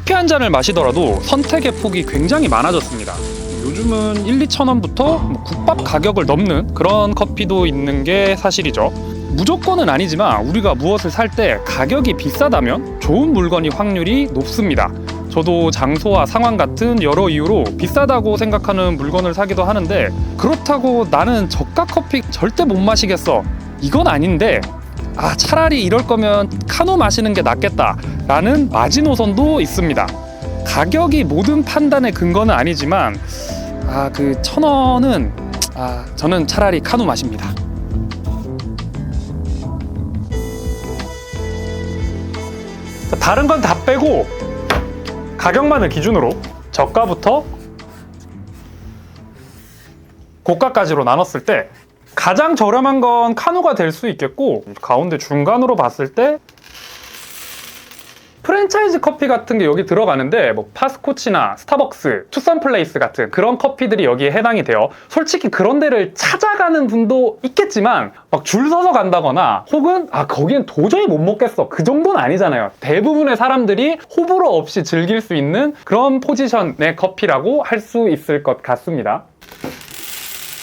커피 한 잔을 마시더라도 선택의 폭이 굉장히 많아졌습니다. 요즘은 1-2,000원부터 국밥 가격을 넘는 그런 커피도 있는 게 사실이죠. 무조건은 아니지만 우리가 무엇을 살 때 가격이 비싸다면 좋은 물건이 확률이 높습니다. 저도 장소와 상황 같은 여러 이유로 비싸다고 생각하는 물건을 사기도 하는데, 그렇다고 나는 저가 커피 절대 못 마시겠어, 이건 아닌데, 차라리 이럴 거면 카누 마시는 게 낫겠다 라는 마지노선도 있습니다. 가격이 모든 판단의 근거는 아니지만 그 1,000원은 저는 차라리 카누 마십니다. 다른 건 다 빼고 가격만을 기준으로 저가부터 고가까지로 나눴을 때 가장 저렴한 건 카누가 될 수 있겠고, 가운데 중간으로 봤을 때 프랜차이즈 커피 같은 게 여기 들어가는데, 뭐 파스코치나 스타벅스, 투썸플레이스 같은 그런 커피들이 여기에 해당이 돼요. 솔직히 그런 데를 찾아가는 분도 있겠지만 막 줄 서서 간다거나 혹은 거기엔 도저히 못 먹겠어, 그 정도는 아니잖아요. 대부분의 사람들이 호불호 없이 즐길 수 있는 그런 포지션의 커피라고 할 수 있을 것 같습니다.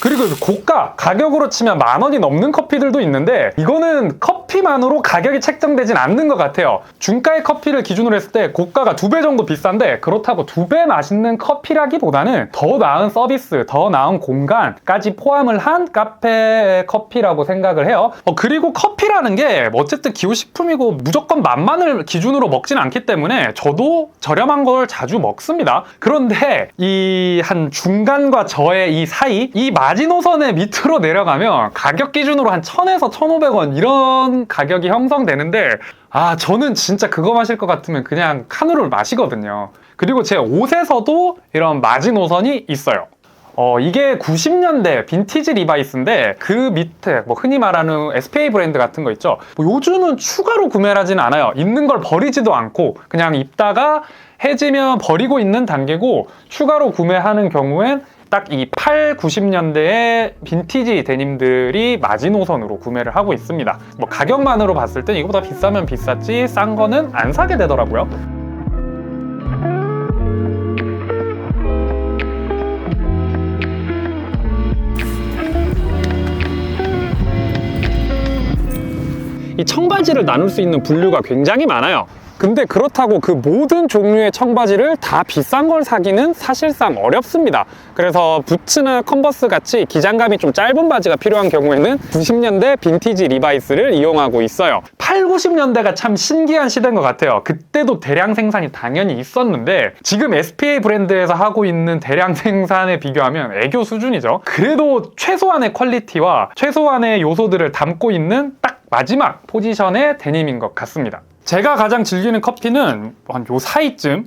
그리고 고가, 가격으로 치면 10,000원이 넘는 커피들도 있는데, 이거는 커피만으로 가격이 책정되진 않는 것 같아요. 중가의 커피를 기준으로 했을 때 고가가 2배 정도 비싼데, 그렇다고 2배 맛있는 커피라기보다는 더 나은 서비스, 더 나은 공간까지 포함을 한 카페 커피라고 생각을 해요. 그리고 커피라는 게 어쨌든 기호식품이고 무조건 맛만을 기준으로 먹진 않기 때문에 저도 저렴한 걸 자주 먹습니다. 그런데 이 한 중간과 저의 이 사이, 이 마지노선의 밑으로 내려가면 가격 기준으로 한 1,000에서 1,500원 이런 가격이 형성되는데, 저는 진짜 그거 마실 것 같으면 그냥 카누를 마시거든요. 그리고 제 옷에서도 이런 마지노선이 있어요. 이게 90년대 빈티지 리바이스인데, 그 밑에 뭐 흔히 말하는 SPA 브랜드 같은 거 있죠. 요즘은 추가로 구매를 하진 않아요. 있는 걸 버리지도 않고 그냥 입다가 해지면 버리고 있는 단계고, 추가로 구매하는 경우엔 딱 이 8, 90년대의 빈티지 데님들이 마지노선으로 구매를 하고 있습니다. 뭐 가격만으로 봤을 땐 이거보다 비싸면 비쌌지 싼 거는 안 사게 되더라고요. 이 청바지를 나눌 수 있는 분류가 굉장히 많아요. 근데 그렇다고 그 모든 종류의 청바지를 다 비싼 걸 사기는 사실상 어렵습니다. 그래서 부츠나 컨버스 같이 기장감이 좀 짧은 바지가 필요한 경우에는 90년대 빈티지 리바이스를 이용하고 있어요. 8, 90년대가 참 신기한 시대인 것 같아요. 그때도 대량 생산이 당연히 있었는데, 지금 SPA 브랜드에서 하고 있는 대량 생산에 비교하면 애교 수준이죠. 그래도 최소한의 퀄리티와 최소한의 요소들을 담고 있는 딱 마지막 포지션의 데님인 것 같습니다. 제가 가장 즐기는 커피는 한 요 사이쯤,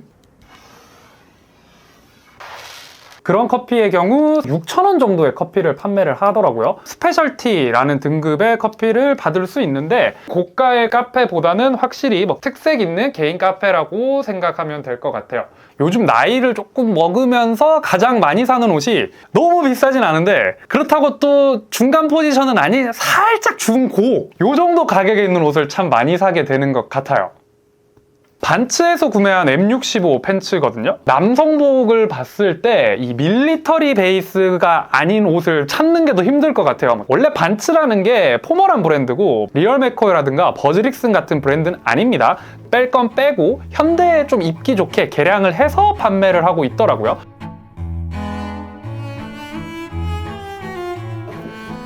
그런 커피의 경우 6,000원 정도의 커피를 판매를 하더라고요. 스페셜티라는 등급의 커피를 받을 수 있는데, 고가의 카페보다는 확실히 특색 있는 개인 카페라고 생각하면 될 것 같아요. 요즘 나이를 조금 먹으면서 가장 많이 사는 옷이 너무 비싸진 않은데, 그렇다고 또 중간 포지션은 아닌 살짝 중고, 요 정도 가격에 있는 옷을 참 많이 사게 되는 것 같아요. 반츠에서 구매한 M65 팬츠거든요. 남성복을 봤을 때 이 밀리터리 베이스가 아닌 옷을 찾는 게 더 힘들 것 같아요. 원래 반츠라는 게 포멀한 브랜드고, 리얼 맥코이라든가 버즈릭슨 같은 브랜드는 아닙니다. 뺄 건 빼고 현대에 좀 입기 좋게 개량을 해서 판매를 하고 있더라고요.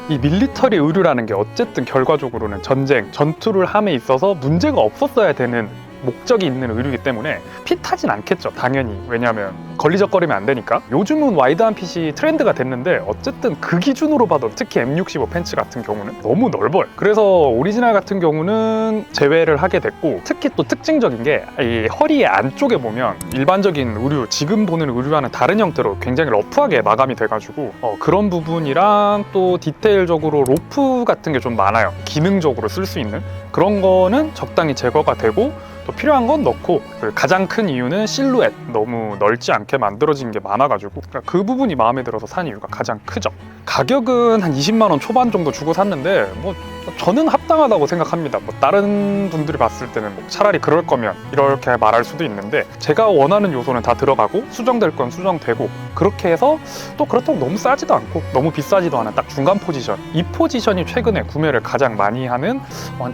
이 밀리터리 의류라는 게 어쨌든 결과적으로는 전쟁, 전투를 함에 있어서 문제가 없었어야 되는 목적이 있는 의류이기 때문에 핏하진 않겠죠, 당연히. 왜냐하면 걸리적거리면 안 되니까. 요즘은 와이드한 핏이 트렌드가 됐는데, 어쨌든 그 기준으로 봐도 특히 M65 팬츠 같은 경우는 너무 넓어요. 그래서 오리지널 같은 경우는 제외를 하게 됐고, 특히 또 특징적인 게 이 허리의 안쪽에 보면 일반적인 의류, 지금 보는 의류와는 다른 형태로 굉장히 러프하게 마감이 돼가지고 그런 부분이랑 또 디테일적으로 로프 같은 게 좀 많아요. 기능적으로 쓸 수 있는 그런 거는 적당히 제거가 되고, 또 필요한 건 넣고, 가장 큰 이유는 실루엣, 너무 넓지 않게 만들어진 게 많아가지고 그 부분이 마음에 들어서 산 이유가 가장 크죠. 가격은 한 20만 원 초반 정도 주고 샀는데, 뭐 저는 합당하다고 생각합니다. 뭐 다른 분들이 봤을 때는 뭐 차라리 그럴 거면 이렇게 말할 수도 있는데, 제가 원하는 요소는 다 들어가고 수정될 건 수정되고, 그렇게 해서 또 그렇다고 너무 싸지도 않고 너무 비싸지도 않은 딱 중간 포지션, 이 포지션이 최근에 구매를 가장 많이 하는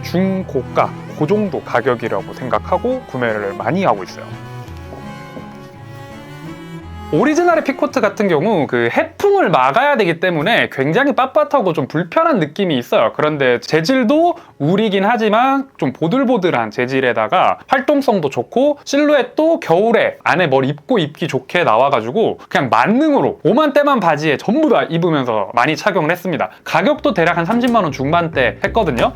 중고가 그 정도 가격이라고 생각하고 구매를 많이 하고 있어요. 오리지널의 피코트 같은 경우 그 해풍을 막아야 되기 때문에 굉장히 빳빳하고 좀 불편한 느낌이 있어요. 그런데 재질도 울이긴 하지만 좀 보들보들한 재질에다가 활동성도 좋고, 실루엣도 겨울에 안에 뭘 입고 입기 좋게 나와가지고 그냥 만능으로 오만때만 바지에 전부 다 입으면서 많이 착용을 했습니다. 가격도 대략 한 30만 원 중반대 했거든요.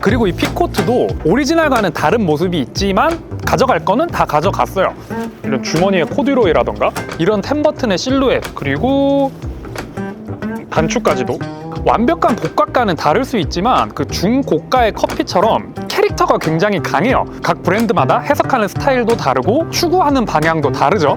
그리고 이 피코트도 오리지널과는 다른 모습이 있지만 가져갈 거는 다 가져갔어요. 이런 주머니의 코듀로이라던가 이런 템버튼의 실루엣, 그리고 단추까지도 완벽한 복각과는 다를 수 있지만 그 중고가의 커피처럼 캐릭터가 굉장히 강해요. 각 브랜드마다 해석하는 스타일도 다르고 추구하는 방향도 다르죠.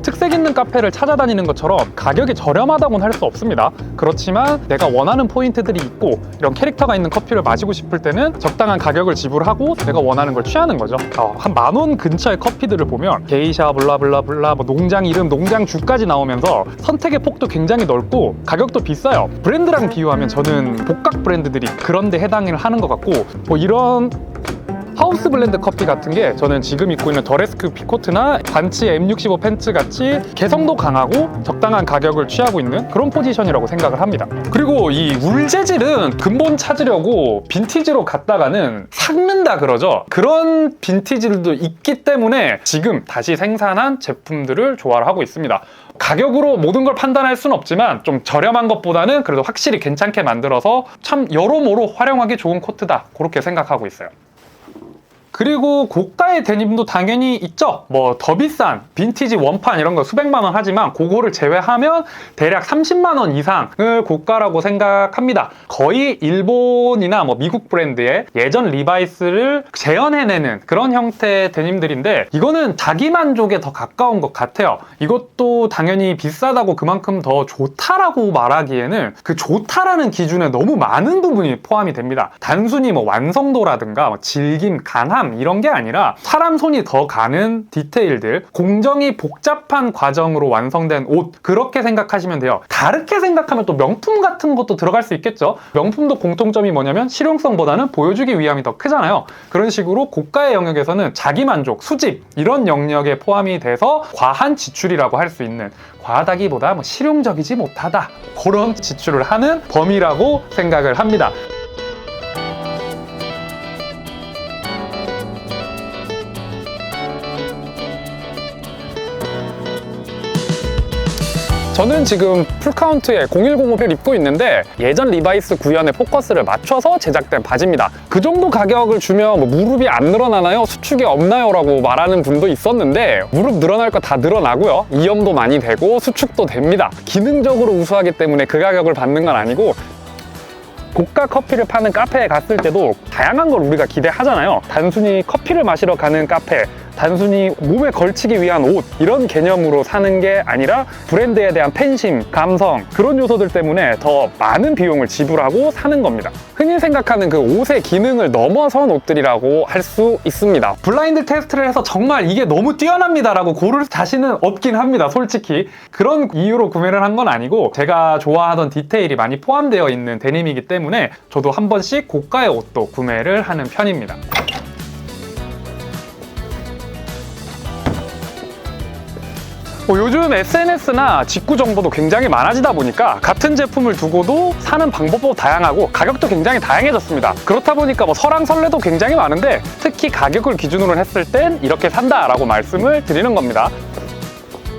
특색 있는 카페를 찾아다니는 것처럼 가격이 저렴하다고는 할 수 없습니다. 그렇지만 내가 원하는 포인트들이 있고 이런 캐릭터가 있는 커피를 마시고 싶을 때는 적당한 가격을 지불하고 내가 원하는 걸 취하는 거죠. 한 10,000원 근처의 커피들을 보면 게이샤 블라블라블라 뭐 농장 이름, 농장 주까지 나오면서 선택의 폭도 굉장히 넓고 가격도 비싸요. 브랜드랑 비유하면 저는 복각 브랜드들이 그런 데 해당을 하는 것 같고, 뭐 이런 하우스 블렌드 커피 같은 게 저는 지금 입고 있는 더레스크 피코트나 반치 M65 팬츠 같이 개성도 강하고 적당한 가격을 취하고 있는 그런 포지션이라고 생각을 합니다. 그리고 이 울 재질은 근본 찾으려고 빈티지로 갔다가는 삭는다 그러죠. 그런 빈티지들도 있기 때문에 지금 다시 생산한 제품들을 조화를 하고 있습니다. 가격으로 모든 걸 판단할 수는 없지만 좀 저렴한 것보다는 그래도 확실히 괜찮게 만들어서 참 여러모로 활용하기 좋은 코트다, 그렇게 생각하고 있어요. 그리고 고가의 데님도 당연히 있죠. 뭐 더 비싼 빈티지 원판 이런 거 수백만 원 하지만 그거를 제외하면 대략 30만 원 이상을 고가라고 생각합니다. 거의 일본이나 뭐 미국 브랜드의 예전 리바이스를 재현해내는 그런 형태의 데님들인데, 이거는 자기 만족에 더 가까운 것 같아요. 이것도 당연히 비싸다고 그만큼 더 좋다라고 말하기에는 그 좋다라는 기준에 너무 많은 부분이 포함이 됩니다. 단순히 뭐 완성도라든가 뭐 질김, 간함 이런 게 아니라 사람 손이 더 가는 디테일들, 공정이 복잡한 과정으로 완성된 옷, 그렇게 생각하시면 돼요. 다르게 생각하면 또 명품 같은 것도 들어갈 수 있겠죠. 명품도 공통점이 뭐냐면 실용성보다는 보여주기 위함이 더 크잖아요. 그런 식으로 고가의 영역에서는 자기만족, 수집 이런 영역에 포함이 돼서 과한 지출이라고 할 수 있는, 과하다기보다 뭐 실용적이지 못하다, 그런 지출을 하는 범위라고 생각을 합니다. 저는 지금 풀카운트의 0105를 입고 있는데 예전 리바이스 구현의 포커스를 맞춰서 제작된 바지입니다. 그 정도 가격을 주면 뭐 무릎이 안 늘어나나요? 수축이 없나요? 라고 말하는 분도 있었는데, 무릎 늘어날 거 다 늘어나고요. 이염도 많이 되고 수축도 됩니다. 기능적으로 우수하기 때문에 그 가격을 받는 건 아니고, 고가 커피를 파는 카페에 갔을 때도 다양한 걸 우리가 기대하잖아요. 단순히 커피를 마시러 가는 카페, 단순히 몸에 걸치기 위한 옷, 이런 개념으로 사는 게 아니라 브랜드에 대한 팬심, 감성, 그런 요소들 때문에 더 많은 비용을 지불하고 사는 겁니다. 흔히 생각하는 그 옷의 기능을 넘어선 옷들이라고 할 수 있습니다. 블라인드 테스트를 해서 정말 이게 너무 뛰어납니다 라고 고를 자신은 없긴 합니다, 솔직히. 그런 이유로 구매를 한 건 아니고 제가 좋아하던 디테일이 많이 포함되어 있는 데님이기 때문에 저도 한 번씩 고가의 옷도 구매를 하는 편입니다. 요즘 SNS나 직구 정보도 굉장히 많아지다 보니까 같은 제품을 두고도 사는 방법도 다양하고 가격도 굉장히 다양해졌습니다. 그렇다 보니까 뭐 설왕설래도 굉장히 많은데, 특히 가격을 기준으로 했을 땐 이렇게 산다라고 말씀을 드리는 겁니다.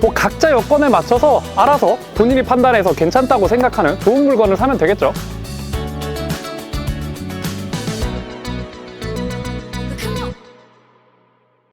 뭐 각자 여건에 맞춰서 알아서 본인이 판단해서 괜찮다고 생각하는 좋은 물건을 사면 되겠죠.